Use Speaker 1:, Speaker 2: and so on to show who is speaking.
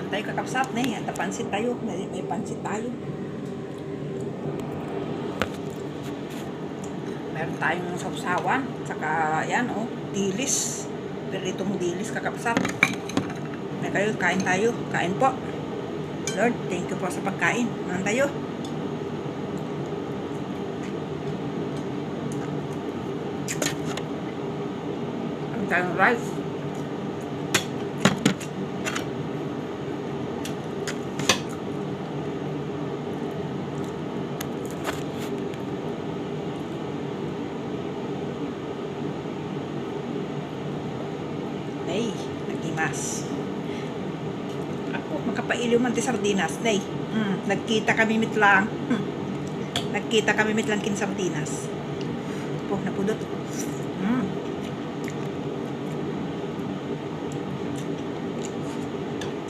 Speaker 1: Kain tayo kakapsat na yan. Pansit tayo. May pansit tayo. Meron tayong sapsawan. Saka yan dilis. Pero itong dilis kakapsat. May kayo, kain tayo. Kain po. Lord, thank you po sa pagkain. Naman tayo. Ang tayong rice. Ay, nagimas. Ako, magkapailiw man ti sardinas. Nay, nagkita kami mitlang. Nagkita kami mitlang kin sardinas. Po, napudot.